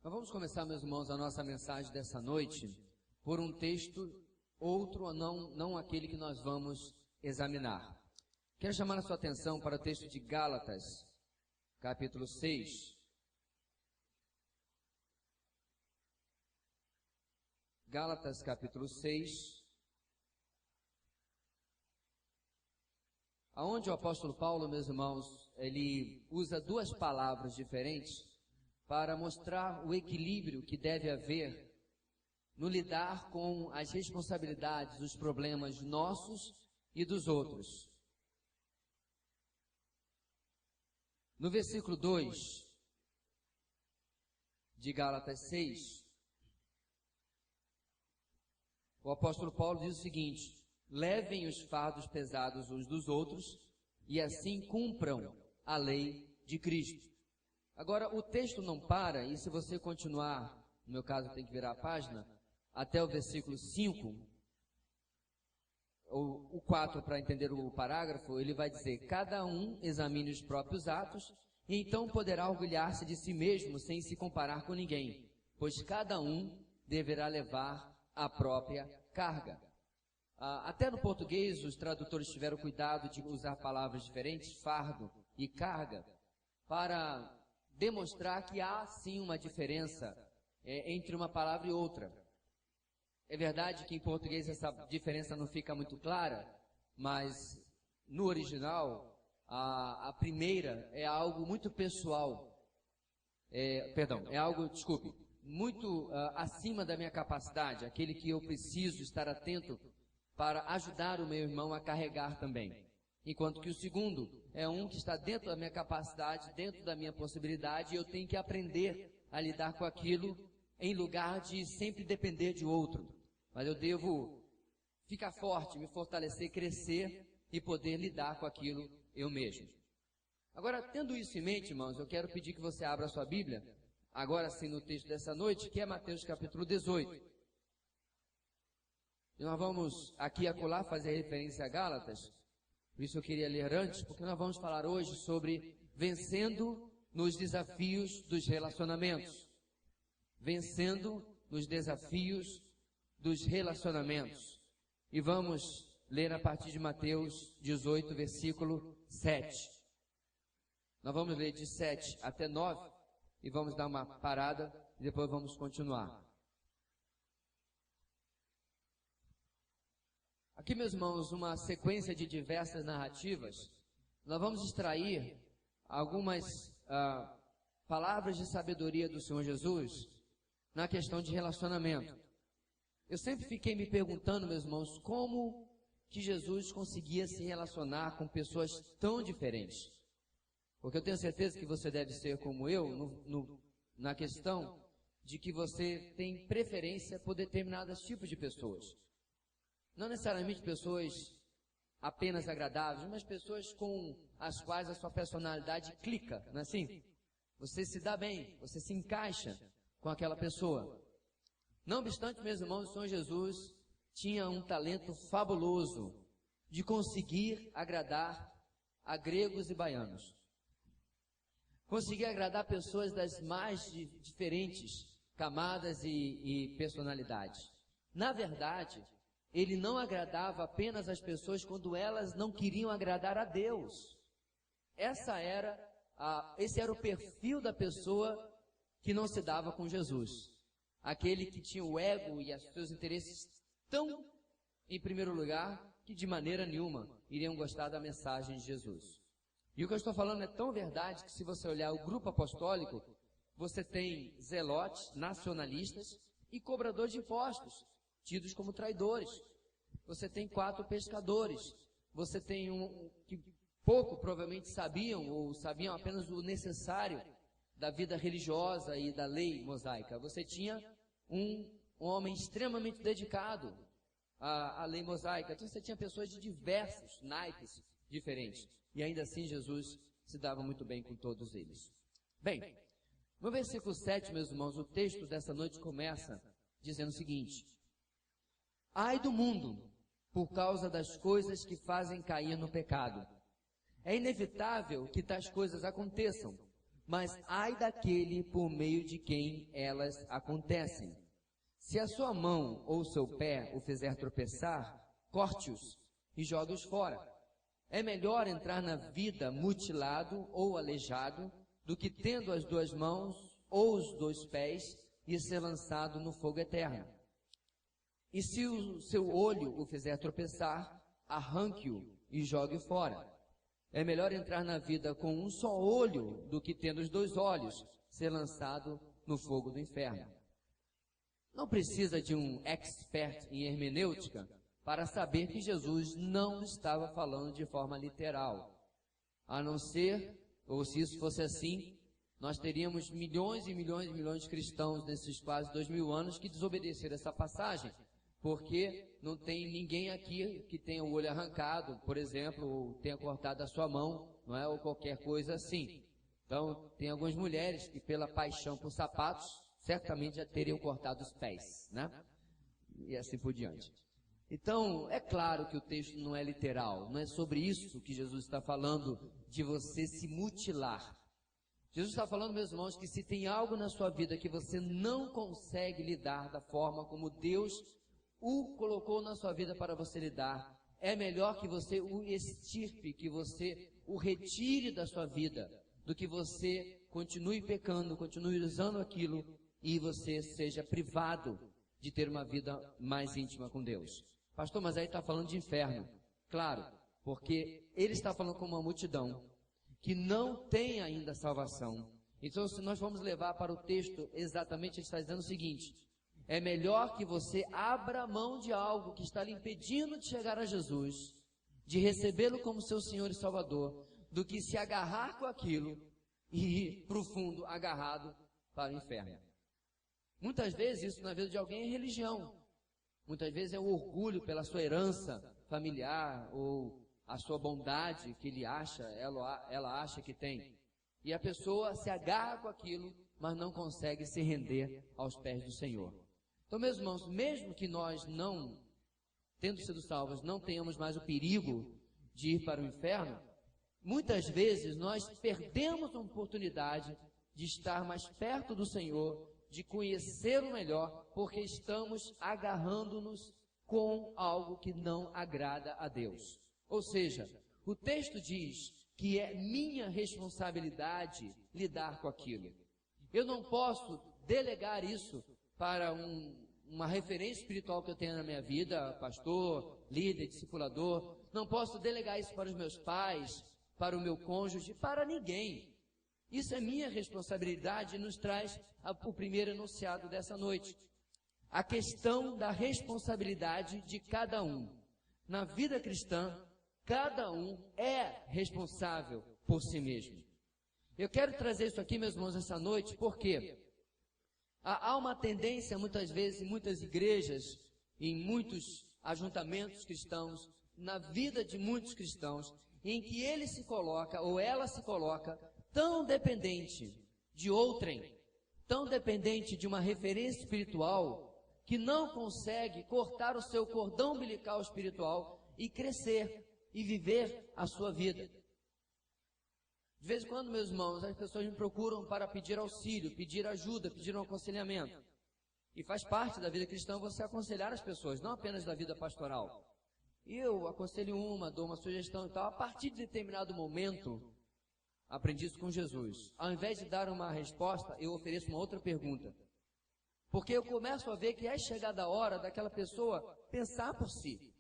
Nós vamos começar, meus irmãos, a nossa mensagem dessa noite por um texto, outro, não aquele que nós vamos examinar. Quero chamar a sua atenção para o texto de Gálatas, capítulo 6. Gálatas, capítulo 6, aonde o apóstolo Paulo, meus irmãos, ele usa duas palavras diferentes para mostrar o equilíbrio que deve haver no lidar com as responsabilidades, os problemas nossos e dos outros. No versículo 2 de Gálatas 6, o apóstolo Paulo diz o seguinte: levem os fardos pesados uns dos outros e assim cumpram a lei de Cristo. Agora, o texto não para, e se você continuar, no meu caso tem que virar a página, até o versículo 5, ou o 4 para entender o parágrafo, ele vai dizer: cada um examine os próprios atos, e então poderá orgulhar-se de si mesmo sem se comparar com ninguém, pois cada um deverá levar a própria carga. Até no português, os tradutores tiveram cuidado de usar palavras diferentes, fardo e carga, para demonstrar que há sim uma diferença entre uma palavra e outra. É verdade que em português essa diferença não fica muito clara, mas no original, a primeira é algo muito pessoal, muito acima da minha capacidade, aquele que eu preciso estar atento para ajudar o meu irmão a carregar também. Enquanto que o segundo é um que está dentro da minha capacidade, dentro da minha possibilidade, e eu tenho que aprender a lidar com aquilo em lugar de sempre depender de outro. Mas eu devo ficar forte, me fortalecer, crescer e poder lidar com aquilo eu mesmo. Agora, tendo isso em mente, irmãos, eu quero pedir que você abra a sua Bíblia, agora sim no texto dessa noite, que é Mateus capítulo 18. E nós vamos aqui e acolá fazer referência a Gálatas. Por isso eu queria ler antes, porque nós vamos falar hoje sobre vencendo nos desafios dos relacionamentos. Vencendo nos desafios dos relacionamentos. E vamos ler a partir de Mateus 18, versículo 7. Nós vamos ler de 7 até 9 e vamos dar uma parada e depois vamos continuar. Aqui, meus irmãos, uma sequência de diversas narrativas. Nós vamos extrair algumas palavras de sabedoria do Senhor Jesus na questão de relacionamento. Eu sempre fiquei me perguntando, meus irmãos, como que Jesus conseguia se relacionar com pessoas tão diferentes. Porque eu tenho certeza que você deve ser como eu na questão de que você tem preferência por determinados tipos de pessoas. Não necessariamente pessoas apenas agradáveis, mas pessoas com as quais a sua personalidade clica, não é assim? Você se dá bem, você se encaixa com aquela pessoa. Não obstante, meus irmãos, o Senhor Jesus tinha um talento fabuloso de conseguir agradar a gregos e baianos. Conseguir agradar pessoas das mais diferentes camadas e personalidades. Na verdade, ele não agradava apenas as pessoas quando elas não queriam agradar a Deus. Esse era o perfil da pessoa que não se dava com Jesus. Aquele que tinha o ego e os seus interesses tão em primeiro lugar que de maneira nenhuma iriam gostar da mensagem de Jesus. E o que eu estou falando é tão verdade que se você olhar o grupo apostólico, você tem zelotes, nacionalistas e cobradores de impostos, tidos como traidores. Você tem 4 pescadores. Você tem que pouco provavelmente sabiam, ou sabiam apenas o necessário da vida religiosa e da lei mosaica. Você tinha um homem extremamente dedicado à lei mosaica. Então você tinha pessoas de diversos naipes diferentes. E ainda assim Jesus se dava muito bem com todos eles. Bem, no versículo 7, meus irmãos, o texto dessa noite começa dizendo o seguinte: ai do mundo, por causa das coisas que fazem cair no pecado. É inevitável que tais coisas aconteçam, mas ai daquele por meio de quem elas acontecem. Se a sua mão ou seu pé o fizer tropeçar, corte-os e jogue-os fora. É melhor entrar na vida mutilado ou aleijado do que tendo as 2 mãos ou os 2 pés e ser lançado no fogo eterno. E se o seu olho o fizer tropeçar, arranque-o e jogue fora. É melhor entrar na vida com um só olho do que tendo os 2 olhos, ser lançado no fogo do inferno. Não precisa de um expert em hermenêutica para saber que Jesus não estava falando de forma literal. A não ser, ou se isso fosse assim, nós teríamos milhões e milhões e milhões de cristãos nesses quase 2000 anos que desobedeceram essa passagem, porque não tem ninguém aqui que tenha o olho arrancado, por exemplo, ou tenha cortado a sua mão, não é? Ou qualquer coisa assim. Então, tem algumas mulheres que pela paixão por sapatos, certamente já teriam cortado os pés, né? E assim por diante. Então, é claro que o texto não é literal, não é sobre isso que Jesus está falando, de você se mutilar. Jesus está falando, meus irmãos, que se tem algo na sua vida que você não consegue lidar da forma como Deus o colocou na sua vida para você lidar, é melhor que você o extirpe, que você o retire da sua vida, do que você continue pecando, continue usando aquilo e você seja privado de ter uma vida mais íntima com Deus. Pastor, mas aí está falando de inferno. Claro, porque ele está falando com uma multidão que não tem ainda salvação. Então, se nós vamos levar para o texto, exatamente ele está dizendo o seguinte: é melhor que você abra mão de algo que está lhe impedindo de chegar a Jesus, de recebê-lo como seu Senhor e Salvador, do que se agarrar com aquilo e ir para o fundo agarrado para o inferno. Muitas vezes isso na vida de alguém é religião. Muitas vezes é o orgulho pela sua herança familiar ou a sua bondade que ela acha que tem. E a pessoa se agarra com aquilo, mas não consegue se render aos pés do Senhor. Então, meus irmãos, mesmo que nós não, tendo sido salvos, não tenhamos mais o perigo de ir para o inferno, muitas vezes nós perdemos a oportunidade de estar mais perto do Senhor, de conhecê-lo melhor, porque estamos agarrando-nos com algo que não agrada a Deus. Ou seja, o texto diz que é minha responsabilidade lidar com aquilo. Eu não posso delegar isso para uma referência espiritual que eu tenho na minha vida, pastor, líder, discipulador. Não posso delegar isso para os meus pais, para o meu cônjuge, para ninguém. Isso é minha responsabilidade e nos traz o primeiro enunciado dessa noite. A questão da responsabilidade de cada um. Na vida cristã, cada um é responsável por si mesmo. Eu quero trazer isso aqui, meus irmãos, essa noite, porque há uma tendência, muitas vezes, em muitas igrejas, em muitos ajuntamentos cristãos, na vida de muitos cristãos, em que ele se coloca, ou ela se coloca, tão dependente de outrem, tão dependente de uma referência espiritual, que não consegue cortar o seu cordão umbilical espiritual e crescer e viver a sua vida. De vez em quando, meus irmãos, as pessoas me procuram para pedir auxílio, pedir ajuda, pedir um aconselhamento. E faz parte da vida cristã você aconselhar as pessoas, não apenas da vida pastoral. Eu aconselho dou uma sugestão e tal. A partir de determinado momento, aprendi isso com Jesus. Ao invés de dar uma resposta, eu ofereço uma outra pergunta. Porque eu começo a ver que é chegada a hora daquela pessoa pensar por si.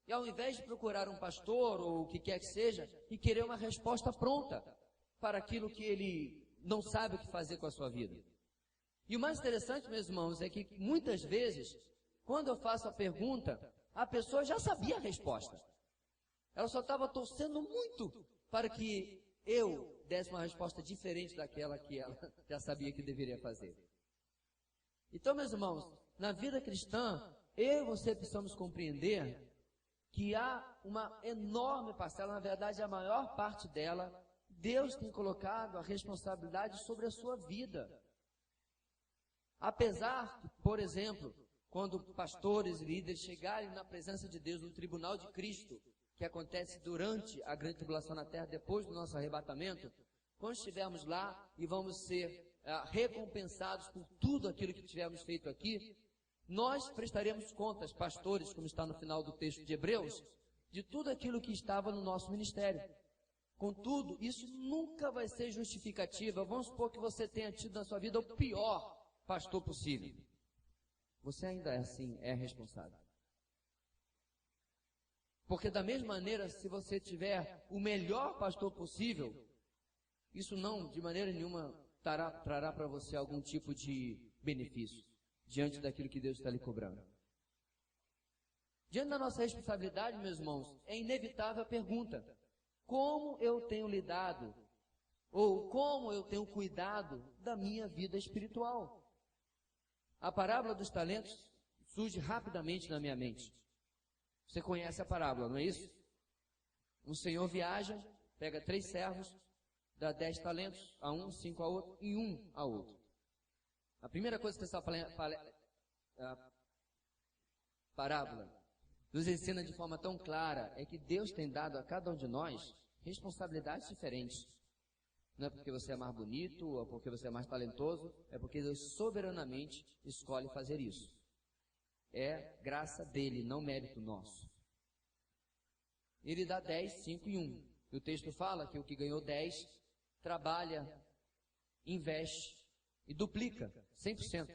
E ao invés de procurar um pastor ou o que quer que seja, e querer uma resposta pronta para aquilo que ele não sabe o que fazer com a sua vida. E o mais interessante, meus irmãos, é que muitas vezes, quando eu faço a pergunta, a pessoa já sabia a resposta. Ela só estava torcendo muito para que eu desse uma resposta diferente daquela que ela já sabia que deveria fazer. Então, meus irmãos, na vida cristã, eu e você precisamos compreender que há uma enorme parcela, na verdade a maior parte dela, Deus tem colocado a responsabilidade sobre a sua vida. Apesar que, por exemplo, quando pastores e líderes chegarem na presença de Deus no tribunal de Cristo, que acontece durante a grande tribulação na terra, depois do nosso arrebatamento, quando estivermos lá e vamos ser recompensados por tudo aquilo que tivermos feito aqui, nós prestaremos contas, pastores, como está no final do texto de Hebreus, de tudo aquilo que estava no nosso ministério. Contudo, isso nunca vai ser justificativa. Vamos supor que você tenha tido na sua vida o pior pastor possível. Você ainda assim é responsável. Porque da mesma maneira, se você tiver o melhor pastor possível, isso não, de maneira nenhuma, trará para você algum tipo de benefício diante daquilo que Deus está lhe cobrando. Diante da nossa responsabilidade, meus irmãos, é inevitável a pergunta: como eu tenho lidado, ou como eu tenho cuidado da minha vida espiritual? A parábola dos talentos surge rapidamente na minha mente. Você conhece a parábola, não é isso? Um senhor viaja, pega 3 servos, dá 10 talentos a um, 5 a outro e 1 a outro. A primeira coisa que essa parábola nos ensina de forma tão clara é que Deus tem dado a cada um de nós responsabilidades diferentes. Não é porque você é mais bonito ou porque você é mais talentoso, é porque Deus soberanamente escolhe fazer isso. É graça dele, não mérito nosso. Ele dá 10, 5 e 1. E o texto fala que o que ganhou 10 trabalha, investe e duplica 100%.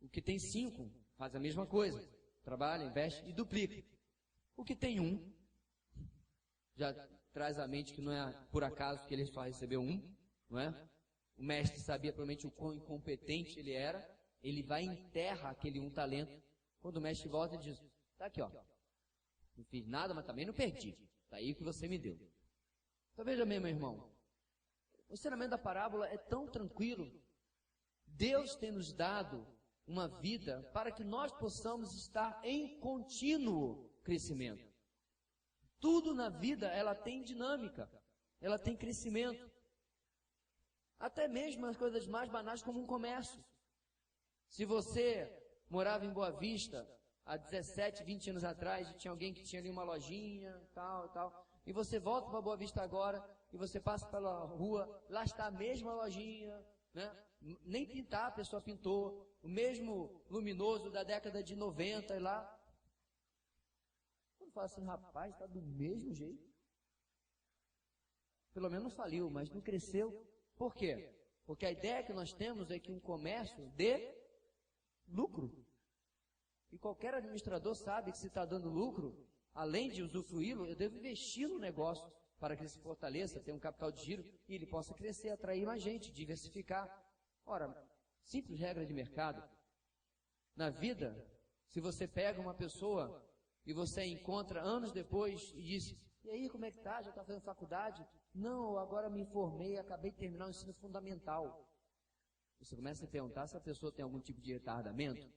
O que tem 5 faz a mesma coisa. Trabalha, investe e duplica. O que tem 1 já traz à mente que não é por acaso que ele só recebeu 1, não é? O mestre sabia provavelmente o quão incompetente ele era. Ele vai e enterra aquele 1 talento. Quando o mestre volta, ele diz: tá aqui, ó. Não fiz nada, mas também não perdi. Tá aí o que você me deu. Então veja bem, meu irmão. O ensinamento da parábola é tão tranquilo. Deus tem nos dado uma vida para que nós possamos estar em contínuo crescimento. Tudo na vida, ela tem dinâmica, ela tem crescimento. Até mesmo as coisas mais banais como um comércio. Se você morava em Boa Vista há 17, 20 anos atrás e tinha alguém que tinha ali uma lojinha, tal, e você volta para Boa Vista agora e você passa pela rua, lá está a mesma lojinha, né? Nem pintar a pessoa pintou, o mesmo luminoso da década de 90 e lá. Quando fala assim, rapaz, está do mesmo jeito. Pelo menos não faliu, mas não cresceu. Por quê? Porque a ideia que nós temos é que um comércio dê lucro. E qualquer administrador sabe que se está dando lucro, além de usufruí-lo, eu devo investir no negócio para que ele se fortaleça, tenha um capital de giro e ele possa crescer, atrair mais gente, diversificar. Ora, simples regra de mercado. Na vida, se você pega uma pessoa e você a encontra anos depois e diz: e aí, como é que tá? Já está fazendo faculdade? Não, agora me formei, acabei de terminar o ensino fundamental. Você começa a perguntar se a pessoa tem algum tipo de retardamento.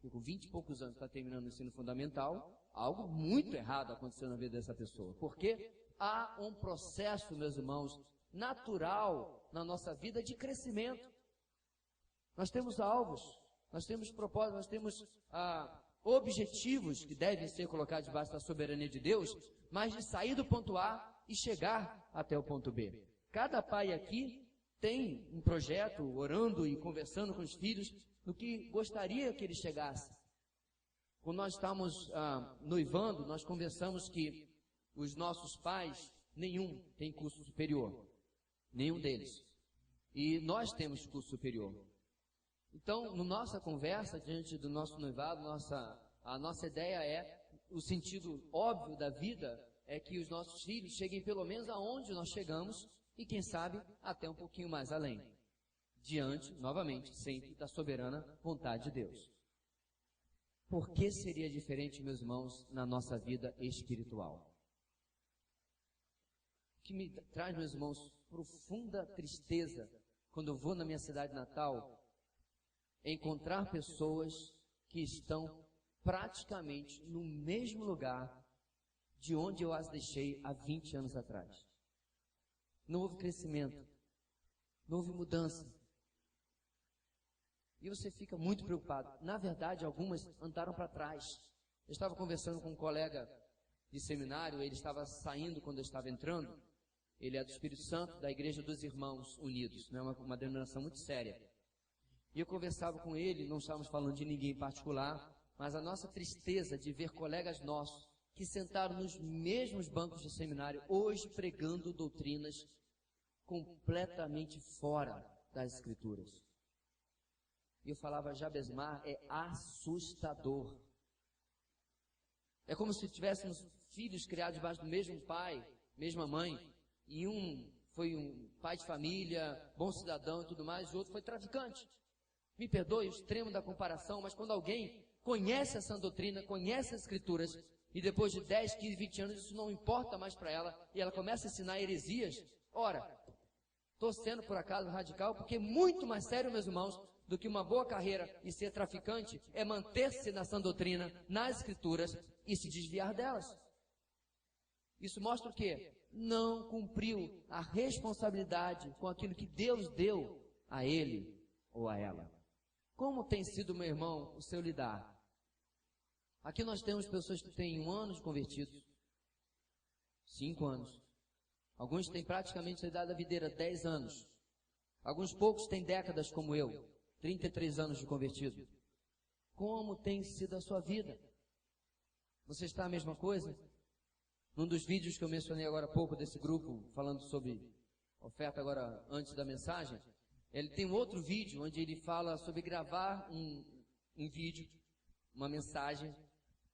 E com 20 e poucos anos está terminando o ensino fundamental, algo muito errado aconteceu na vida dessa pessoa. Porque há um processo, meus irmãos, natural na nossa vida de crescimento. Nós temos alvos, nós temos propósitos, nós temos objetivos que devem ser colocados debaixo da soberania de Deus, mas de sair do ponto A e chegar até o ponto B. Cada pai aqui tem um projeto, orando e conversando com os filhos, no que gostaria que ele chegasse. Quando nós estamos noivando, nós conversamos que os nossos pais, nenhum tem curso superior. Nenhum deles. E nós temos curso superior. Então, na nossa conversa, diante do nosso noivado, a nossa ideia é, o sentido óbvio da vida, é que os nossos filhos cheguem pelo menos aonde nós chegamos e, quem sabe, até um pouquinho mais além. Diante, novamente, sempre da soberana vontade de Deus. Por que seria diferente, meus irmãos, na nossa vida espiritual? O que me traz, meus irmãos, profunda tristeza quando eu vou na minha cidade natal é encontrar pessoas que estão praticamente no mesmo lugar de onde eu as deixei há 20 anos atrás. Não houve crescimento, não houve mudança. E você fica muito preocupado. Na verdade, algumas andaram para trás. Eu estava conversando com um colega de seminário, ele estava saindo quando eu estava entrando. ele é do Espírito Santo, da Igreja dos Irmãos Unidos, né? Uma denominação muito séria. E eu conversava com ele, não estávamos falando de ninguém em particular, mas a nossa tristeza de ver colegas nossos que sentaram nos mesmos bancos de seminário, hoje pregando doutrinas completamente fora das Escrituras. E eu falava, Jabesmar, é assustador. É como se tivéssemos filhos criados debaixo do mesmo pai, mesma mãe, e um foi um pai de família, bom cidadão e tudo mais, e o outro foi traficante. Me perdoe o extremo da comparação, mas quando alguém conhece essa doutrina, conhece as Escrituras, e depois de 10, 15, 20 anos isso não importa mais para ela, e ela começa a ensinar heresias, ora, estou sendo por acaso radical, porque muito mais sério, meus irmãos, do que uma boa carreira e ser traficante, é manter-se na sã doutrina, nas Escrituras, e se desviar delas. Isso mostra o quê? Não cumpriu a responsabilidade com aquilo que Deus deu a ele ou a ela. Como tem sido, meu irmão, o seu lidar? Aqui nós temos pessoas que têm 1 ano de convertidos, 5 anos. Alguns têm praticamente a idade da videira, 10 anos. Alguns poucos têm décadas como eu, 33 anos de convertido. Como tem sido a sua vida? Você está a mesma coisa? Num dos vídeos que eu mencionei agora há pouco desse grupo, falando sobre oferta agora antes da mensagem, ele tem um outro vídeo onde ele fala sobre gravar um vídeo, uma mensagem,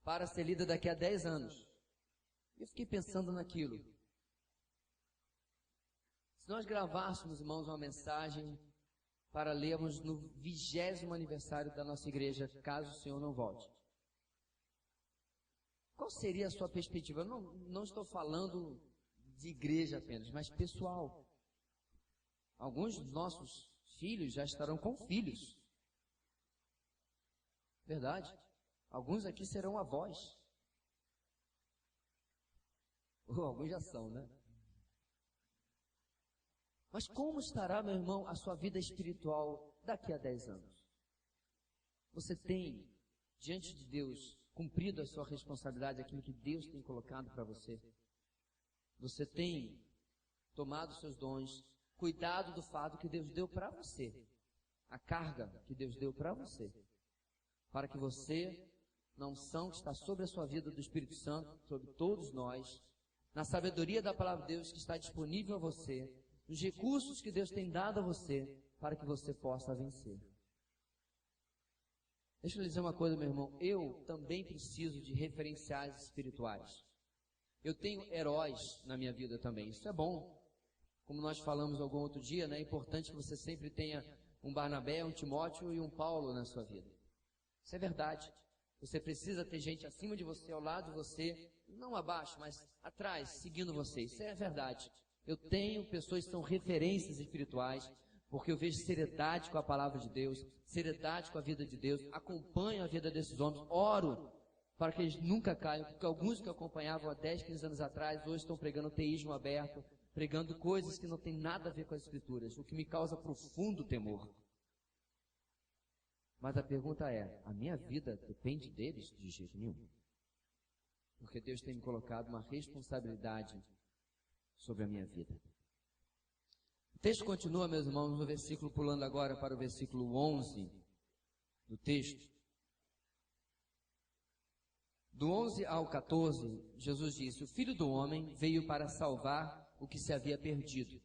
para ser lida daqui a 10 anos. Eu fiquei pensando naquilo. Se nós gravássemos, irmãos, uma mensagem para lermos no 20º aniversário da nossa igreja, caso o Senhor não volte, qual seria a sua perspectiva? Eu não estou falando de igreja apenas, mas pessoal. Alguns dos nossos filhos já estarão com filhos. Verdade? Alguns aqui serão avós. Ou alguns já são, né? Mas como estará, meu irmão, a sua vida espiritual daqui a 10 anos? Você tem, diante de Deus, cumprido a sua responsabilidade, aquilo que Deus tem colocado para você? Você tem tomado seus dons, cuidado do fardo que Deus deu para você, a carga que Deus deu para você, para que você, na unção que está sobre a sua vida do Espírito Santo, sobre todos nós, na sabedoria da palavra de Deus que está disponível a você, nos recursos que Deus tem dado a você, para que você possa vencer. Deixa eu lhe dizer uma coisa, meu irmão, eu também preciso de referenciais espirituais. Eu tenho heróis na minha vida também, isso é bom. Como nós falamos algum outro dia, né, é importante que você sempre tenha um Barnabé, um Timóteo e um Paulo na sua vida. Isso é verdade. Você precisa ter gente acima de você, ao lado de você, não abaixo, mas atrás, seguindo você. Isso é verdade. Eu tenho pessoas que são referências espirituais, porque eu vejo seriedade com a palavra de Deus, seriedade com a vida de Deus, acompanho a vida desses homens, oro para que eles nunca caiam, porque alguns que acompanhavam há 10, 15 anos atrás, hoje estão pregando teísmo aberto, pregando coisas que não tem nada a ver com as Escrituras, o que me causa profundo temor. Mas a pergunta é, a minha vida depende deles? De jeito nenhum. Porque Deus tem me colocado uma responsabilidade sobre a minha vida. O texto continua, meus irmãos, no versículo, pulando agora para o versículo 11 do texto. Do 11 ao 14, Jesus disse, o Filho do Homem veio para salvar o que se havia perdido.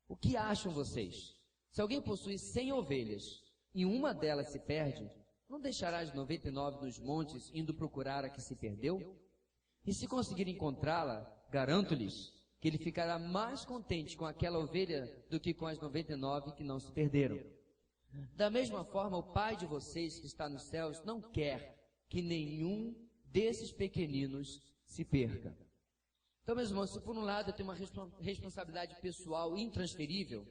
O que acham vocês? Se alguém possui 100 ovelhas e uma delas se perde, não deixará as 99 nos montes indo procurar a que se perdeu? E se conseguir encontrá-la, garanto-lhes que ele ficará mais contente com aquela ovelha do que com as 99 que não se perderam. Da mesma forma, o Pai de vocês que está nos céus não quer que nenhum desses pequeninos se perca. Então, meus irmãos, se por um lado eu tenho uma responsabilidade pessoal intransferível,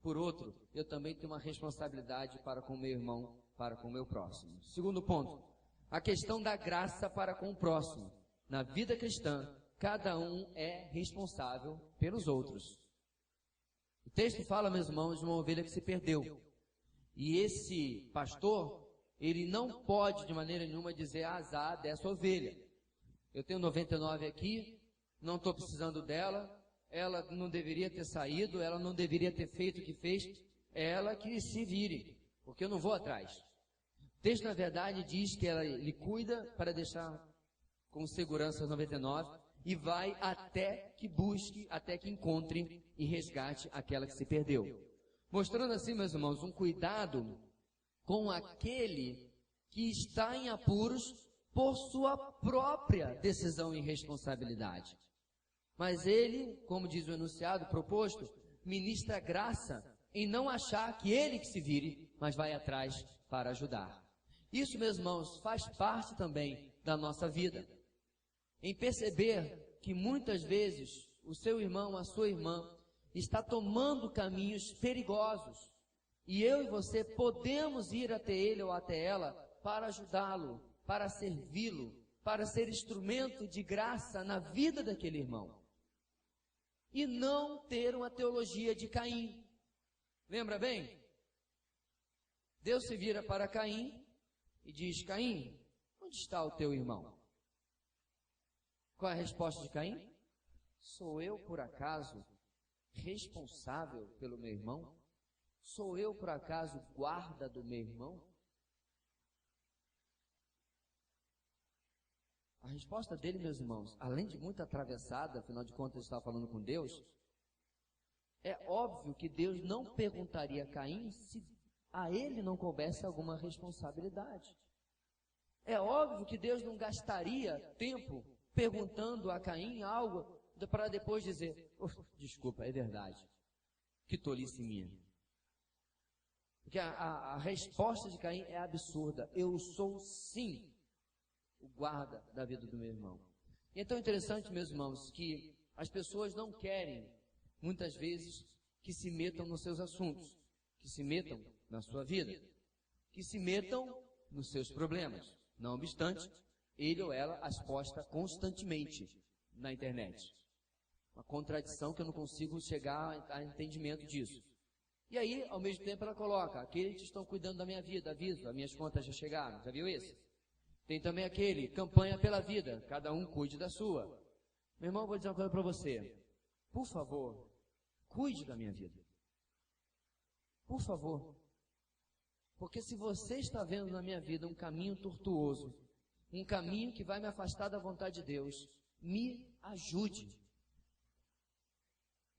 por outro, eu também tenho uma responsabilidade para com o meu irmão, para com o meu próximo. Segundo ponto, a questão da graça para com o próximo. Na vida cristã, cada um é responsável pelos outros. O texto fala, meus irmãos, de uma ovelha que se perdeu. E esse pastor, ele não pode de maneira nenhuma dizer azar dessa ovelha. Eu tenho 99 aqui, não estou precisando dela, ela não deveria ter saído, ela não deveria ter feito o que fez, ela que se vire, porque eu não vou atrás. O texto, na verdade, diz que ele cuida para deixar com segurança 99 e vai até que busque, até que encontre e resgate aquela que se perdeu. Mostrando assim, meus irmãos, um cuidado com aquele que está em apuros por sua própria decisão e responsabilidade. Mas ele, como diz o enunciado proposto, ministra graça em não achar que ele que se vire, mas vai atrás para ajudar. Isso, meus irmãos, faz parte também da nossa vida. Em perceber que muitas vezes o seu irmão, a sua irmã, está tomando caminhos perigosos. E eu e você podemos ir até ele ou até ela para ajudá-lo, para servi-lo, para ser instrumento de graça na vida daquele irmão. E não ter uma teologia de Caim. Lembra bem? Deus se vira para Caim e diz: Caim, onde está o teu irmão? Qual é a resposta de Caim? Sou eu, por acaso, responsável pelo meu irmão? Sou eu, por acaso, guarda do meu irmão? A resposta dele, meus irmãos, além de muito atravessada, afinal de contas ele estava falando com Deus, é óbvio que Deus não perguntaria a Caim se a ele não coubesse alguma responsabilidade. É óbvio que Deus não gastaria tempo perguntando a Caim algo para depois dizer: desculpa, é verdade, que tolice minha. Porque a resposta de Caim é absurda: eu sou sim o guarda da vida do meu irmão. E é tão interessante, meus irmãos, que as pessoas não querem, muitas vezes, que se metam nos seus assuntos, que se metam na sua vida, que se metam nos seus problemas. Não obstante, ele ou ela as posta constantemente na internet. Uma contradição que eu não consigo chegar a entendimento disso. E aí, ao mesmo tempo, ela coloca: aqueles que estão cuidando da minha vida, aviso, as minhas contas já chegaram. Já viu esse? Tem também aquele, campanha pela vida, cada um cuide da sua. Meu irmão, eu vou dizer uma coisa para você. Por favor, cuide da minha vida. Por favor. Porque se você está vendo na minha vida um caminho tortuoso, um caminho que vai me afastar da vontade de Deus, me ajude.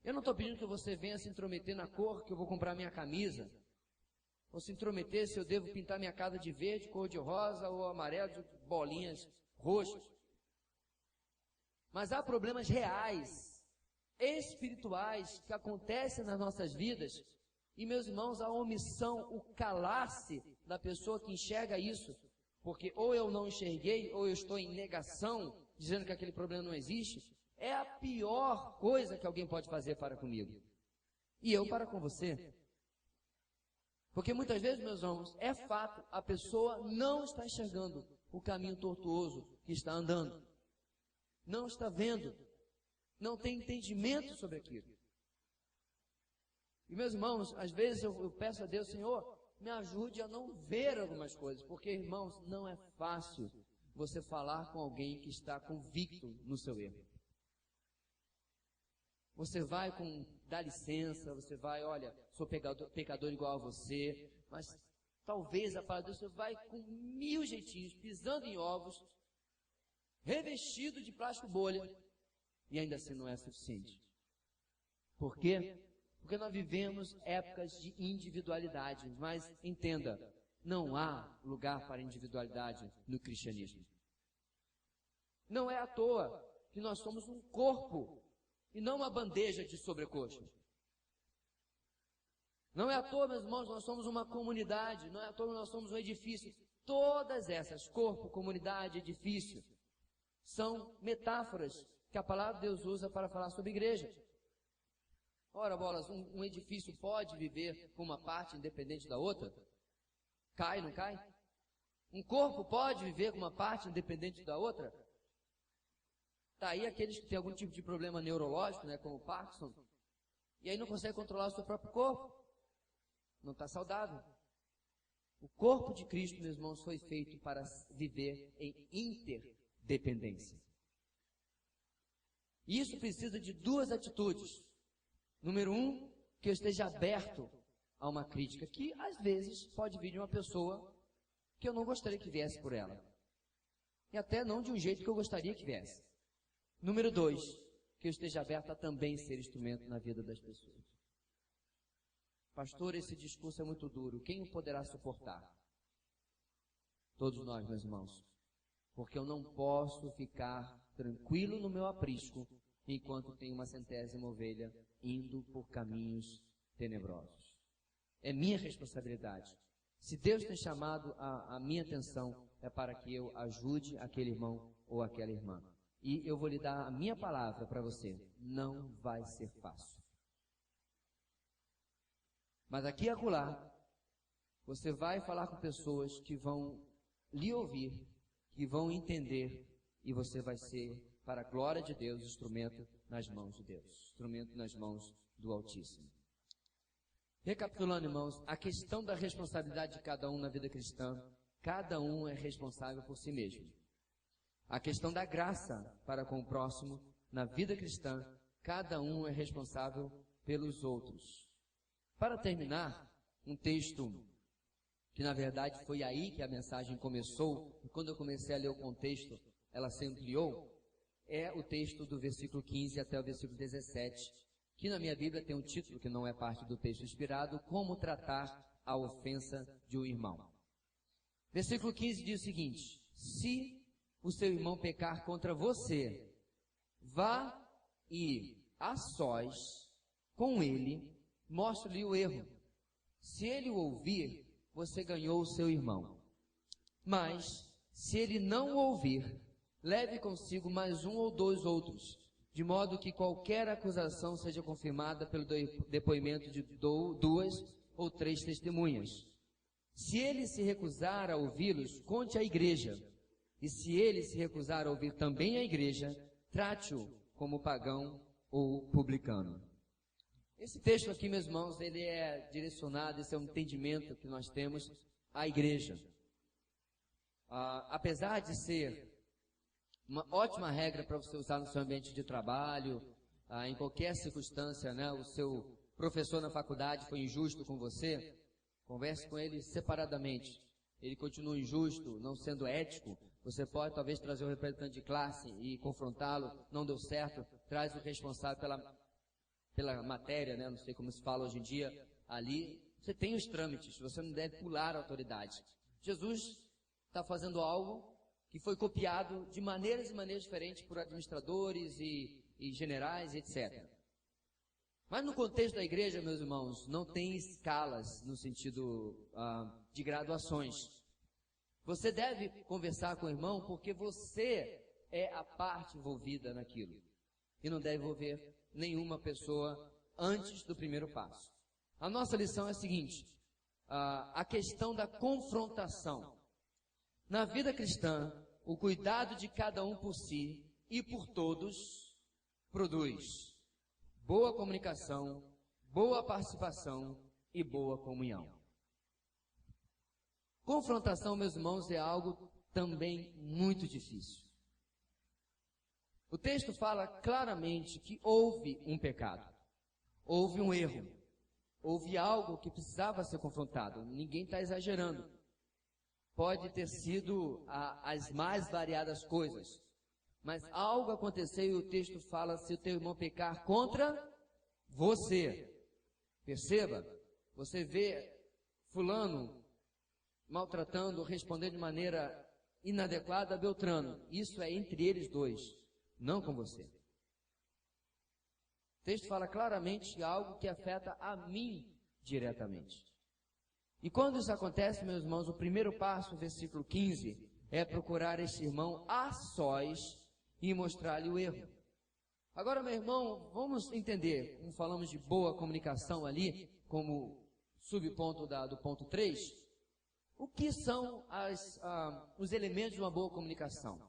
Eu não estou pedindo que você venha se intrometer na cor que eu vou comprar minha camisa, ou se intrometer se eu devo pintar minha casa de verde, cor de rosa ou amarelo, de bolinhas roxas. Mas há problemas reais, espirituais, que acontecem nas nossas vidas, e, meus irmãos, a omissão, o calar-se da pessoa que enxerga isso, porque ou eu não enxerguei, ou eu estou em negação, dizendo que aquele problema não existe, é a pior coisa que alguém pode fazer para comigo. E eu para com você. Porque muitas vezes, meus irmãos, é fato, a pessoa não está enxergando o caminho tortuoso que está andando. Não está vendo. Não tem entendimento sobre aquilo. E, meus irmãos, às vezes eu peço a Deus: Senhor, me ajude a não ver algumas coisas. Porque, irmãos, não é fácil você falar com alguém que está convicto no seu erro. Você vai com, dá licença, você vai, olha, sou pecador igual a você, mas talvez a palavra de Deus, você vai com 1000 jeitinhos, pisando em ovos, revestido de plástico bolha, e ainda assim não é suficiente. Por quê? Porque nós vivemos épocas de individualidade, mas entenda, não há lugar para individualidade no cristianismo. Não é à toa que nós somos um corpo e não uma bandeja de sobrecoxa. Não é à toa, meus irmãos, nós somos uma comunidade, não é à toa nós somos um edifício. Todas essas, corpo, comunidade, edifício, são metáforas que a palavra de Deus usa para falar sobre igreja. Ora, bolas, um edifício pode viver com uma parte independente da outra? Cai, não cai? Um corpo pode viver com uma parte independente da outra? Está aí aqueles que têm algum tipo de problema neurológico, né, como o Parkinson, e aí não consegue controlar o seu próprio corpo. Não está saudável. O corpo de Cristo, meus irmãos, foi feito para viver em interdependência. E isso precisa de duas atitudes. Número um, que eu esteja aberto a uma crítica, que às vezes pode vir de uma pessoa que eu não gostaria que viesse por ela. E até não de um jeito que eu gostaria que viesse. Número dois, que eu esteja aberto a também ser instrumento na vida das pessoas. Pastor, esse discurso é muito duro. Quem o poderá suportar? Todos nós, meus irmãos. Porque eu não posso ficar tranquilo no meu aprisco enquanto tenho uma centésima ovelha indo por caminhos tenebrosos. É minha responsabilidade. Se Deus tem chamado a minha atenção, é para que eu ajude aquele irmão ou aquela irmã. E eu vou lhe dar a minha palavra para você. Não vai ser fácil. Mas aqui e acolá, você vai falar com pessoas que vão lhe ouvir, que vão entender, e você vai ser, para a glória de Deus, instrumento nas mãos de Deus, instrumento nas mãos do Altíssimo. Recapitulando, irmãos, a questão da responsabilidade de cada um na vida cristã, cada um é responsável por si mesmo. A questão da graça para com o próximo, na vida cristã, cada um é responsável pelos outros. Para terminar, um texto que na verdade foi aí que a mensagem começou, e quando eu comecei a ler o contexto, ela se ampliou, é o texto do versículo 15 até o versículo 17, que na minha Bíblia tem um título que não é parte do texto inspirado, Como Tratar a Ofensa de um Irmão. Versículo 15 diz o seguinte: se o seu irmão pecar contra você, vá e a sós com ele, mostre-lhe o erro. Se ele o ouvir, você ganhou o seu irmão. Mas, se ele não o ouvir, leve consigo mais um ou dois outros, de modo que qualquer acusação seja confirmada pelo depoimento de duas ou três testemunhas. Se ele se recusar a ouvi-los, conte à igreja. E se ele se recusar a ouvir também a igreja, trate-o como pagão ou publicano. Esse texto aqui, meus irmãos, ele é direcionado, esse é um entendimento que nós temos à igreja. Apesar de ser uma ótima regra para você usar no seu ambiente de trabalho, em qualquer circunstância, né? O seu professor na faculdade foi injusto com você, converse com ele separadamente. Ele continua injusto, não sendo ético, você pode talvez trazer o representante de classe e confrontá-lo, não deu certo, traz o responsável pela matéria, né? Não sei como se fala hoje em dia, ali, você tem os trâmites, você não deve pular a autoridade. Jesus está fazendo algo que foi copiado de maneiras e maneiras diferentes por administradores e generais, etc. Mas no contexto da igreja, meus irmãos, não tem escalas no sentido de graduações. Você deve conversar com o irmão porque você é a parte envolvida naquilo. E não deve envolver nenhuma pessoa antes do primeiro passo. A nossa lição é a seguinte: a questão da confrontação. Na vida cristã, o cuidado de cada um por si e por todos produz boa comunicação, boa participação e boa comunhão. Confrontação, meus irmãos, é algo também muito difícil. O texto fala claramente que houve um pecado, houve um erro, houve algo que precisava ser confrontado. Ninguém está exagerando. Pode ter sido as mais variadas coisas, mas algo aconteceu e o texto fala: se o teu irmão pecar contra você. Perceba, você vê fulano maltratando, respondendo de maneira inadequada a Beltrano. Isso é entre eles dois, não com você. O texto fala claramente de algo que afeta a mim diretamente. E quando isso acontece, meus irmãos, o primeiro passo, versículo 15, é procurar esse irmão a sós e mostrar-lhe o erro. Agora, meu irmão, vamos entender, como falamos de boa comunicação ali, como subponto do ponto 3, o que são os elementos de uma boa comunicação?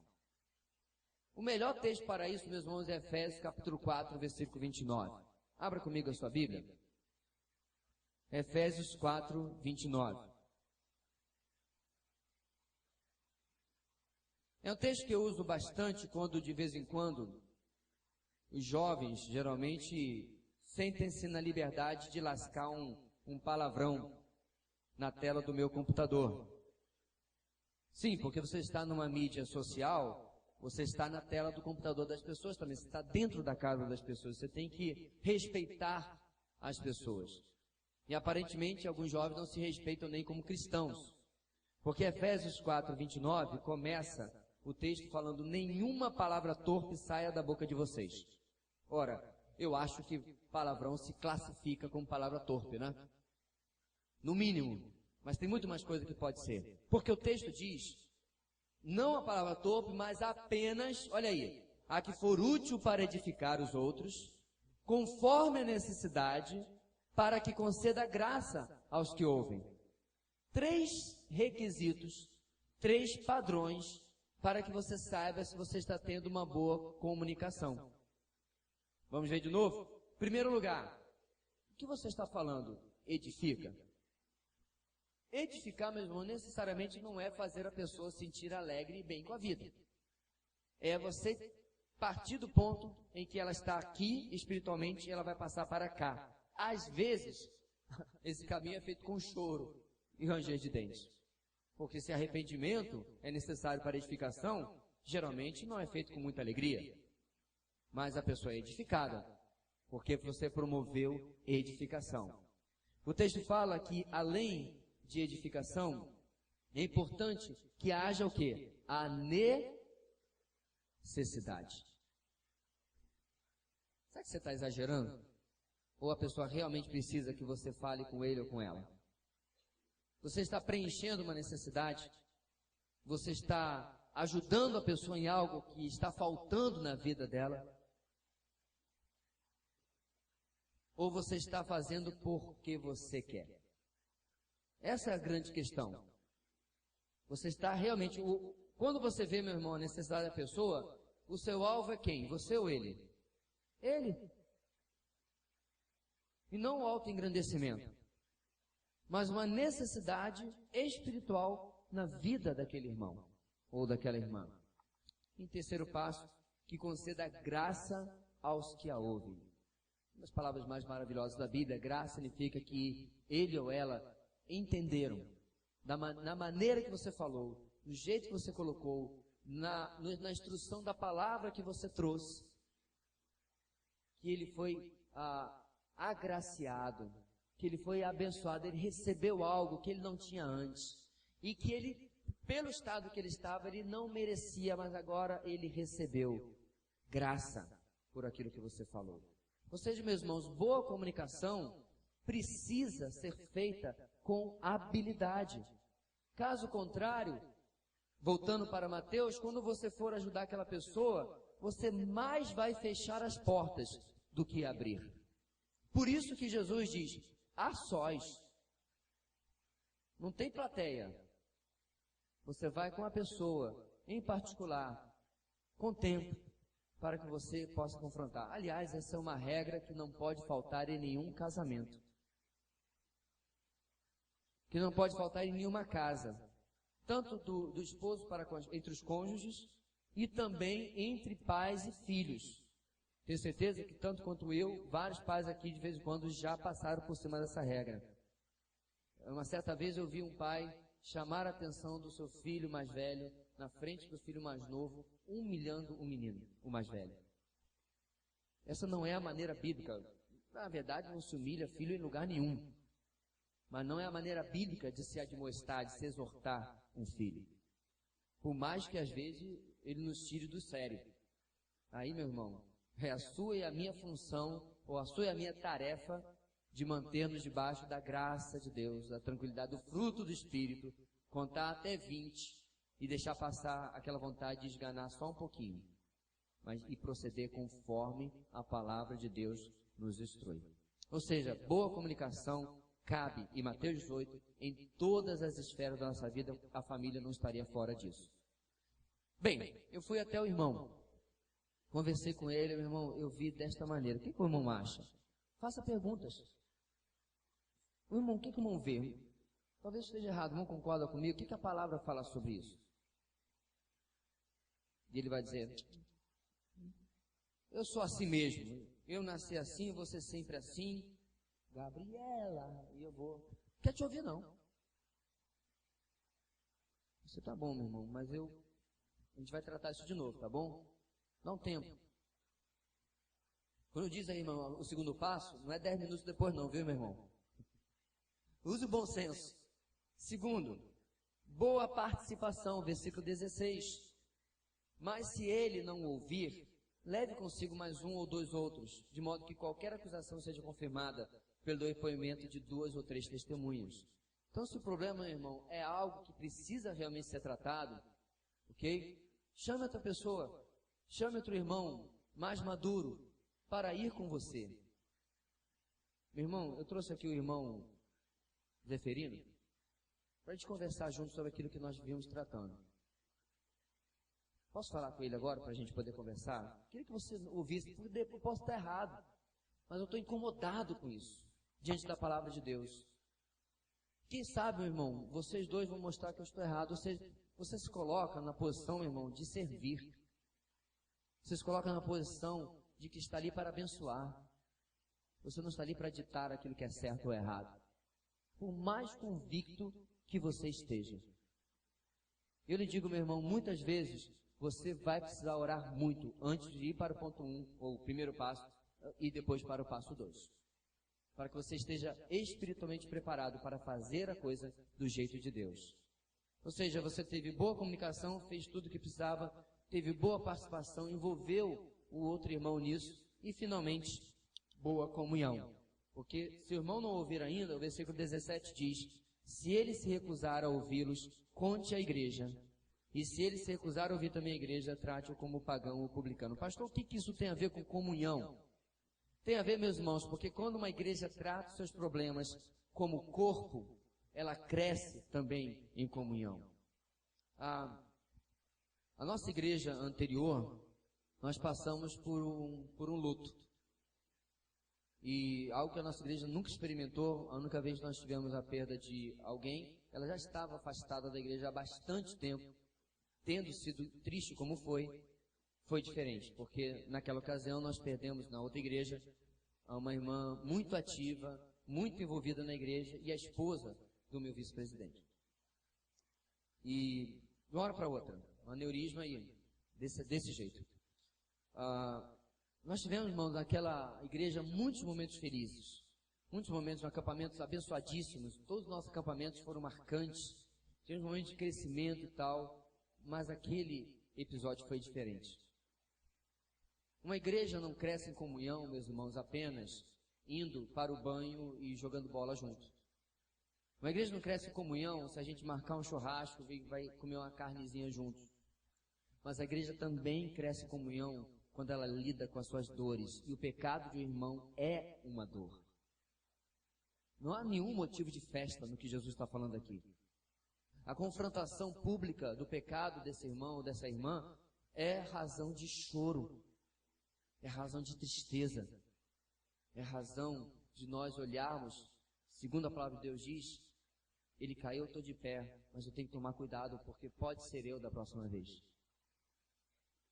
O melhor texto para isso, meus irmãos, é Efésios capítulo 4, versículo 29. Abra comigo a sua Bíblia. Efésios 4, 29. É um texto que eu uso bastante quando, de vez em quando, os jovens geralmente sentem-se na liberdade de lascar um palavrão na tela do meu computador. Sim, porque você está numa mídia social, você está na tela do computador das pessoas também, você está dentro da casa das pessoas, você tem que respeitar as pessoas. E aparentemente alguns jovens não se respeitam nem como cristãos, porque Efésios 4:29 começa o texto falando: nenhuma palavra torpe saia da boca de vocês. Ora, eu acho que palavrão se classifica como palavra torpe, né? No mínimo, mas tem muito mais coisa que pode ser. Porque o texto diz, não a palavra torpe, mas apenas, olha aí, a que for útil para edificar os outros, conforme a necessidade, para que conceda graça aos que ouvem. 3 requisitos, 3 padrões, para que você saiba se você está tendo uma boa comunicação. Vamos ver de novo? Primeiro lugar, o que você está falando? Edifica. Edificar, meu irmão, necessariamente não é fazer a pessoa sentir alegre e bem com a vida. É você partir do ponto em que ela está aqui espiritualmente e ela vai passar para cá. Às vezes, esse caminho é feito com choro e ranger de dentes. Porque se arrependimento é necessário para edificação, geralmente não é feito com muita alegria. Mas a pessoa é edificada, porque você promoveu edificação. O texto fala que, além de edificação, é importante que haja o quê? A necessidade. Será que você está exagerando? Ou a pessoa realmente precisa que você fale com ele ou com ela? Você está preenchendo uma necessidade? Você está ajudando a pessoa em algo que está faltando na vida dela? Ou você está fazendo porque você quer? Essa é a grande questão. Você está realmente... Quando você vê, meu irmão, a necessidade da pessoa, o seu alvo é quem? Você ou ele? Ele. E não o autoengrandecimento, mas uma necessidade espiritual na vida daquele irmão ou daquela irmã. Em terceiro passo, que conceda graça aos que a ouvem. Uma das palavras mais maravilhosas da Bíblia, graça significa que ele ou ela entenderam, na maneira que você falou, do jeito que você colocou, na instrução da palavra que você trouxe, que ele foi agraciado, que ele foi abençoado, ele recebeu algo que ele não tinha antes, e que ele, pelo estado que ele estava, ele não merecia, mas agora ele recebeu graça por aquilo que você falou. Ou seja, meus irmãos, boa comunicação precisa ser feita com habilidade. Caso contrário, voltando para Mateus, quando você for ajudar aquela pessoa, você mais vai fechar as portas do que abrir. Por isso que Jesus diz, a sós. Não tem plateia. Você vai com a pessoa, em particular, com tempo, para que você possa confrontar. Aliás, essa é uma regra que não pode faltar em nenhum casamento. Que não pode faltar em nenhuma casa. Tanto do esposo entre os cônjuges e também entre pais e filhos. Tenho certeza que tanto quanto eu, vários pais aqui de vez em quando já passaram por cima dessa regra. Uma certa vez eu vi um pai chamar a atenção do seu filho mais velho na frente do filho mais novo, humilhando o menino, o mais velho. Essa não é a maneira bíblica. Na verdade, não se humilha filho em lugar nenhum. Mas não é a maneira bíblica de se admoestar, de se exortar um filho. Por mais que às vezes ele nos tire do sério. Aí, meu irmão, é a sua e a minha função, ou a sua e a minha tarefa, de manter-nos debaixo da graça de Deus, da tranquilidade, do fruto do Espírito, contar até 20 e deixar passar aquela vontade de esganar só um pouquinho, e proceder conforme a palavra de Deus nos instrui. Ou seja, boa comunicação cabe, em Mateus 18, em todas as esferas da nossa vida, a família não estaria fora disso. Bem, eu fui até o irmão, conversei com ele, meu irmão, eu vi desta maneira. O que o irmão acha? Faça perguntas. O irmão, o que o irmão vê? Talvez esteja errado, o irmão concorda comigo? O que a palavra fala sobre isso? E ele vai dizer, eu sou assim mesmo, eu nasci assim, você sempre assim, Gabriela, e eu vou, quer te ouvir não. Você tá bom, meu irmão, mas a gente vai tratar isso de novo, tá bom? Dá um tempo. Quando diz aí, irmão, o segundo passo, não é 10 minutos depois não, viu, meu irmão? Use o bom senso. Segundo, boa participação, versículo 16. Mas se ele não ouvir, leve consigo mais um ou dois outros, de modo que qualquer acusação seja confirmada pelo depoimento de 2 ou 3 testemunhas. Então, se o problema, meu irmão, é algo que precisa realmente ser tratado, ok? Chame outra pessoa, chame outro irmão mais maduro para ir com você. Meu irmão, eu trouxe aqui o irmão Zeferino para a gente conversar junto sobre aquilo que nós vimos tratando. Posso falar com ele agora para a gente poder conversar? Queria que você ouvisse, porque eu posso estar errado, mas eu estou incomodado com isso, diante da palavra de Deus. Quem sabe, meu irmão, vocês dois vão mostrar que eu estou errado. Você se coloca na posição, meu irmão, de servir. Você se coloca na posição de que está ali para abençoar. Você não está ali para ditar aquilo que é certo ou errado. Por mais convicto que você esteja. Eu lhe digo, meu irmão, muitas vezes você vai precisar orar muito antes de ir para o ponto 1, ou o primeiro passo, e depois para o passo 2. Para que você esteja espiritualmente preparado para fazer a coisa do jeito de Deus. Ou seja, você teve boa comunicação, fez tudo o que precisava, teve boa participação, envolveu o outro irmão nisso, e finalmente, boa comunhão. Porque se o irmão não ouvir ainda, o versículo 17 diz, se ele se recusar a ouvi-los, conte à igreja. E se ele se recusar a ouvir também a igreja, trate-o como pagão ou publicano. Pastor, o que isso tem a ver com comunhão? Tem a ver, meus irmãos, porque quando uma igreja trata os seus problemas como corpo, ela cresce também em comunhão. A nossa igreja anterior, nós passamos por um luto. E algo que a nossa igreja nunca experimentou, a única vez que nós tivemos a perda de alguém, ela já estava afastada da igreja há bastante tempo, tendo sido triste como foi diferente, porque naquela ocasião nós perdemos na outra igreja uma irmã muito ativa, muito envolvida na igreja e a esposa do meu vice-presidente. E de uma hora para outra, um aneurisma aí, desse jeito. Nós tivemos, irmãos, naquela igreja muitos momentos felizes, muitos momentos de acampamentos abençoadíssimos, todos os nossos acampamentos foram marcantes, tivemos momentos de crescimento e tal, mas aquele episódio foi diferente. Uma igreja não cresce em comunhão, meus irmãos, apenas indo para o banho e jogando bola junto. Uma igreja não cresce em comunhão se a gente marcar um churrasco e vai comer uma carnezinha juntos. Mas a igreja também cresce em comunhão quando ela lida com as suas dores. E o pecado de um irmão é uma dor. Não há nenhum motivo de festa no que Jesus está falando aqui. A confrontação pública do pecado desse irmão ou dessa irmã é razão de choro. É razão de tristeza, é razão de nós olharmos, segundo a palavra de Deus diz, ele caiu, eu estou de pé, mas eu tenho que tomar cuidado, porque pode ser eu da próxima vez.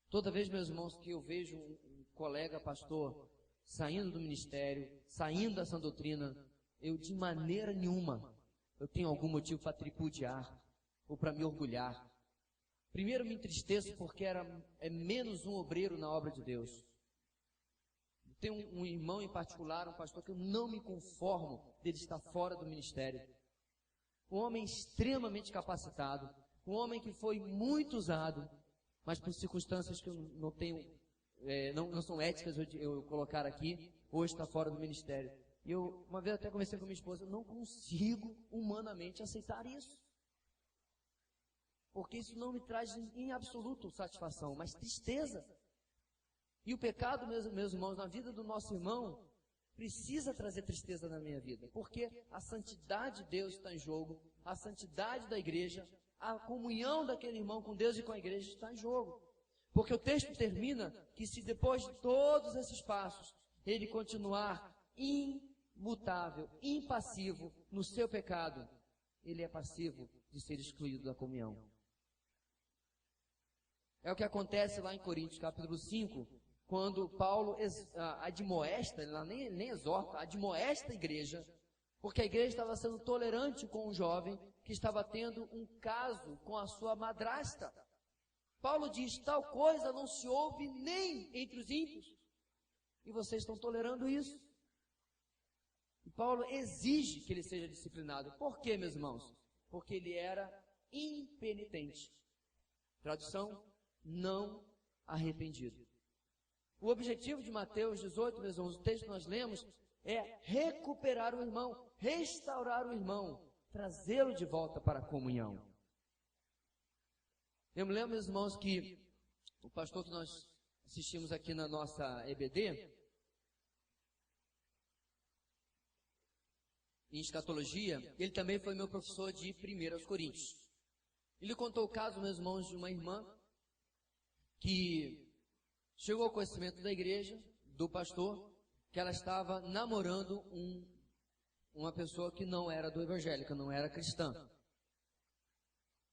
Toda vez, meus irmãos, que eu vejo um colega pastor saindo do ministério, saindo da sã doutrina, eu de maneira nenhuma, eu tenho algum motivo para tripudiar, ou para me orgulhar. Primeiro me entristeço porque é menos um obreiro na obra de Deus. Tem um irmão em particular, um pastor, que eu não me conformo dele estar fora do ministério. Um homem extremamente capacitado, um homem que foi muito usado, mas por circunstâncias que eu não tenho, não são éticas eu colocar aqui, hoje está fora do ministério. E eu, uma vez até conversei com minha esposa, eu não consigo humanamente aceitar isso. Porque isso não me traz em absoluto satisfação, mas tristeza. E o pecado, meus irmãos, na vida do nosso irmão, precisa trazer tristeza na minha vida. Porque a santidade de Deus está em jogo, a santidade da igreja, a comunhão daquele irmão com Deus e com a igreja está em jogo. Porque o texto termina que se depois de todos esses passos, ele continuar imutável, impassivo no seu pecado, ele é passivo de ser excluído da comunhão. É o que acontece lá em Coríntios, capítulo 5, quando Paulo admoesta, ele nem exorta, admoesta a igreja, porque a igreja estava sendo tolerante com um jovem que estava tendo um caso com a sua madrasta. Paulo diz, tal coisa não se ouve nem entre os ímpios, e vocês estão tolerando isso. E Paulo exige que ele seja disciplinado. Por quê, meus irmãos? Porque ele era impenitente. Tradução, não arrependido. O objetivo de Mateus 18, meus irmãos, o texto que nós lemos, é recuperar o irmão, restaurar o irmão, trazê-lo de volta para a comunhão. Eu me lembro, meus irmãos, que o pastor que nós assistimos aqui na nossa EBD, em escatologia, ele também foi meu professor de 1 Coríntios. Ele contou o caso, meus irmãos, de uma irmã que chegou ao conhecimento da igreja, do pastor, que ela estava namorando uma pessoa que não era do evangélico, não era cristã.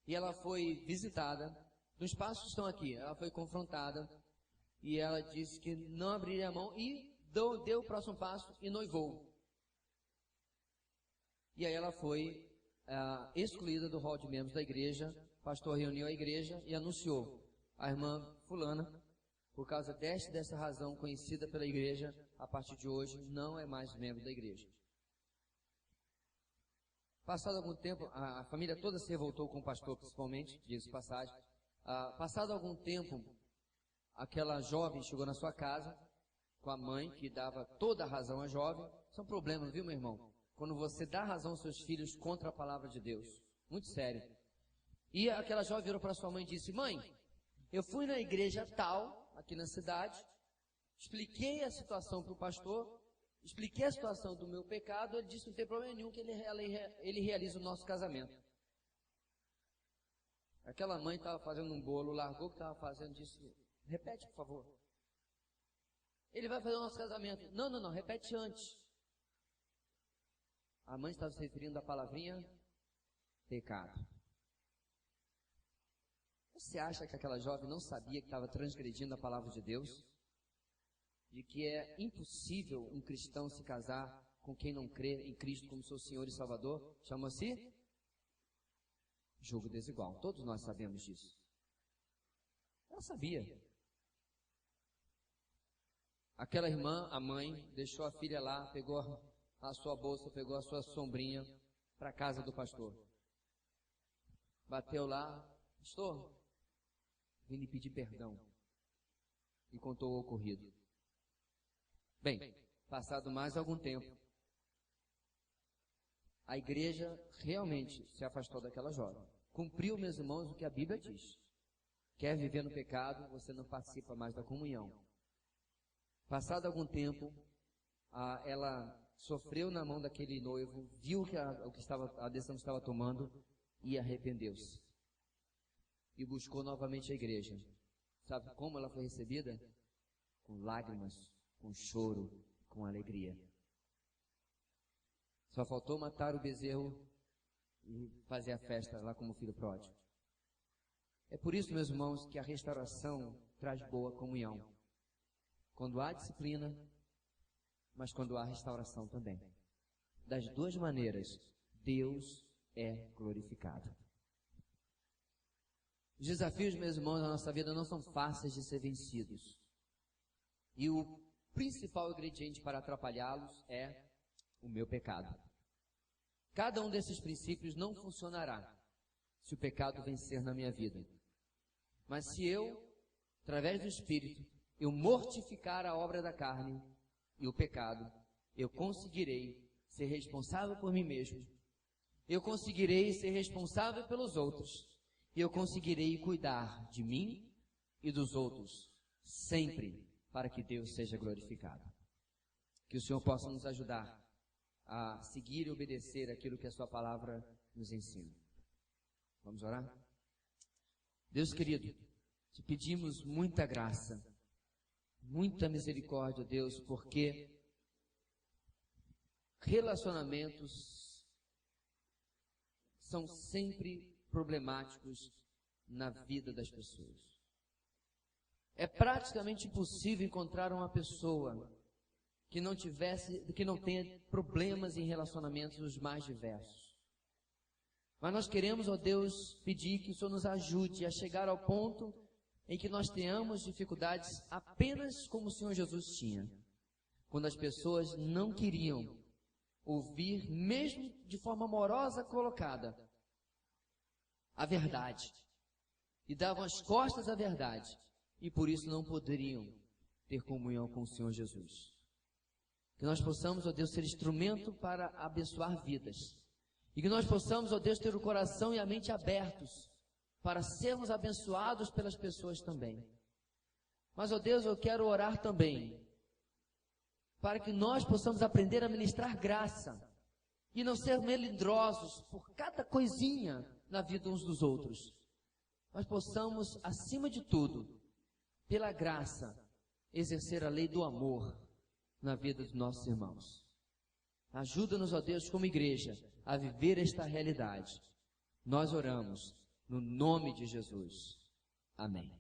E ela foi visitada, nos passos estão aqui, ela foi confrontada, e ela disse que não abriria a mão, e deu o próximo passo e noivou. E aí ela foi excluída do hall de membros da igreja. O pastor reuniu a igreja e anunciou: a irmã fulana, por causa dessa razão conhecida pela igreja, a partir de hoje não é mais membro da igreja. Passado algum tempo, a família toda se revoltou com o pastor, principalmente, diga-se de passagem. Passado algum tempo, aquela jovem chegou na sua casa com a mãe, que dava toda a razão à jovem. Isso é um problema, viu, meu irmão? Quando você dá razão aos seus filhos contra a palavra de Deus. Muito sério. E aquela jovem virou para sua mãe e disse: mãe, eu fui na igreja tal, aqui na cidade, expliquei a situação para o pastor, expliquei a situação do meu pecado, ele disse que não tem problema nenhum, que ele realiza o nosso casamento. Aquela mãe estava fazendo um bolo, largou o que estava fazendo, disse: repete, por favor. Ele vai fazer o nosso casamento. Não, repete antes. A mãe estava se referindo à palavrinha pecado. Você acha que aquela jovem não sabia que estava transgredindo a palavra de Deus? De que é impossível um cristão se casar com quem não crê em Cristo como seu Senhor e Salvador? Chama-se julgo desigual. Todos nós sabemos disso. Ela sabia. Aquela irmã, a mãe, deixou a filha lá, pegou a sua bolsa, pegou a sua sombrinha para a casa do pastor. Bateu lá: pastor, vim lhe pedir perdão. E contou o ocorrido. Bem, passado mais algum tempo, a igreja realmente se afastou daquela jovem. Cumpriu, meus irmãos, o que a Bíblia diz. Quer viver no pecado, você não participa mais da comunhão. Passado algum tempo, ela sofreu na mão daquele noivo, viu que a decisão que estava tomando e arrependeu-se. E buscou novamente a igreja. Sabe como ela foi recebida? Com lágrimas, com choro, com alegria. Só faltou matar o bezerro e fazer a festa lá como filho pródigo. É por isso, meus irmãos, que a restauração traz boa comunhão. Quando há disciplina, mas quando há restauração também. Das duas maneiras, Deus é glorificado. Os desafios, meus irmãos, na nossa vida não são fáceis de ser vencidos. E o principal ingrediente para atrapalhá-los é o meu pecado. Cada um desses princípios não funcionará se o pecado vencer na minha vida. Mas se eu, através do Espírito, eu mortificar a obra da carne e o pecado, eu conseguirei ser responsável por mim mesmo. Eu conseguirei ser responsável pelos outros. E eu conseguirei cuidar de mim e dos outros, sempre para que Deus seja glorificado. Que o Senhor possa nos ajudar a seguir e obedecer aquilo que a sua palavra nos ensina. Vamos orar? Deus querido, te pedimos muita graça, muita misericórdia, Deus, porque relacionamentos são sempre problemáticos na vida das pessoas. É praticamente impossível encontrar uma pessoa que não tenha problemas em relacionamentos os mais diversos. Mas nós queremos, ó Deus, pedir que o Senhor nos ajude a chegar ao ponto em que nós tenhamos dificuldades apenas como o Senhor Jesus tinha. Quando as pessoas não queriam ouvir, mesmo de forma amorosa colocada, a verdade. E davam as costas à verdade. E por isso não poderiam ter comunhão com o Senhor Jesus. Que nós possamos, ó Deus, ser instrumento para abençoar vidas. E que nós possamos, ó Deus, ter o coração e a mente abertos para sermos abençoados pelas pessoas também. Mas, ó Deus, eu quero orar também para que nós possamos aprender a ministrar graça e não ser melindrosos por cada coisinha na vida uns dos outros. Nós possamos, acima de tudo, pela graça, exercer a lei do amor na vida dos nossos irmãos. Ajuda-nos, ó Deus, como igreja, a viver esta realidade. Nós oramos no nome de Jesus. Amém.